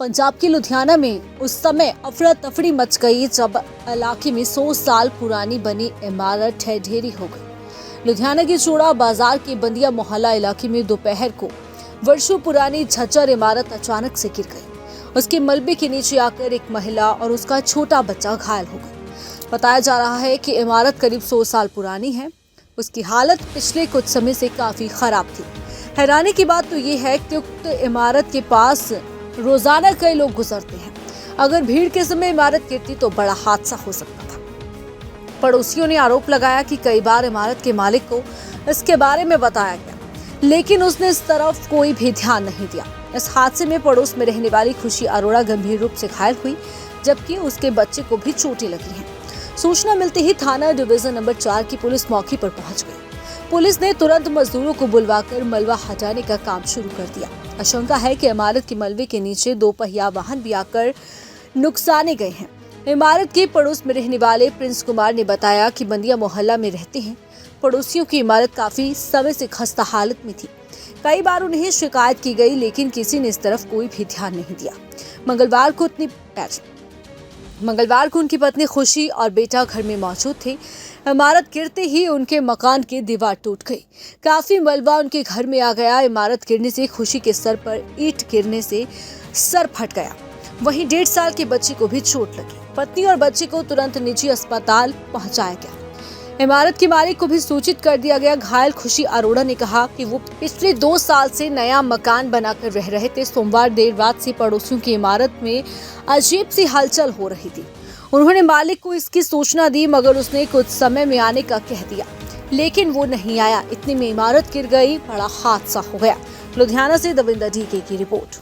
पंजाब के लुधियाना में उस समय अफरा तफरी मच गई जब इलाके में 100 साल पुरानी बनी इमारत ढेरी हो गई। लुधियाना के चोड़ा बाजार के बंदिया मोहल्ला इलाके में दोपहर को वर्षों पुरानी झज्जर इमारत अचानक से गिर गई। उसके मलबे के नीचे आकर एक महिला और उसका छोटा बच्चा घायल हो गए। बताया जा रहा है कि इमारत करीब 100 साल पुरानी है। उसकी हालत पिछले कुछ समय से काफी खराब थी। हैरानी की बात तो ये है कि उक्त इमारत के पास रोजाना कई लोग गुजरते हैं। अगर भीड़ के समय इमारत गिरती तो बड़ा हादसा हो सकता था। पड़ोसियों ने आरोप लगाया कि कई बार इमारत के मालिक को इसके बारे में बताया गया, लेकिन उसने इस तरफ कोई भी ध्यान नहीं दिया। इस हादसे में पड़ोस में रहने वाली खुशी अरोड़ा गंभीर रूप से घायल हुई, जबकि उसके बच्चे को भी चोटें लगी हैं। सूचना मिलते ही थाना डिवीजन नंबर 4 की पुलिस मौके पर पहुंच गई। पुलिस ने तुरंत मजदूरों को बुलवाकर मलबा हटाने का काम शुरू कर दिया। आशंका है कि इमारत के मलबे के नीचे 2 पहिया वाहन भी आकर नुकसाने गए हैं। इमारत के पड़ोस में रहने वाले प्रिंस कुमार ने बताया कि बंदिया मोहल्ला में रहते हैं। पड़ोसियों की इमारत काफी समय से खस्ता हालत में थी। कई बार उन्हें शिकायत की गई, लेकिन किसी ने इस तरफ कोई भी ध्यान नहीं दिया। मंगलवार को उनकी पत्नी खुशी और बेटा घर में मौजूद थे। इमारत गिरते ही उनके मकान की दीवार टूट गई। काफी मलबा उनके घर में आ गया। इमारत गिरने से खुशी के सर पर ईंट गिरने से सर फट गया। वहीं 1.5 साल के बच्चे को भी चोट लगी। पत्नी और बच्चे को तुरंत निजी अस्पताल पहुंचाया गया। इमारत के मालिक को भी सूचित कर दिया गया। घायल खुशी अरोड़ा ने कहा कि वो पिछले 2 साल से नया मकान बनाकर रह रहे थे। सोमवार देर रात से पड़ोसियों की इमारत में अजीब सी हलचल हो रही थी। उन्होंने मालिक को इसकी सूचना दी, मगर उसने कुछ समय में आने का कह दिया, लेकिन वो नहीं आया। इतने में इमारत गिर गई। बड़ा हादसा हो गया। लुधियाना से दविंदर डीके की रिपोर्ट।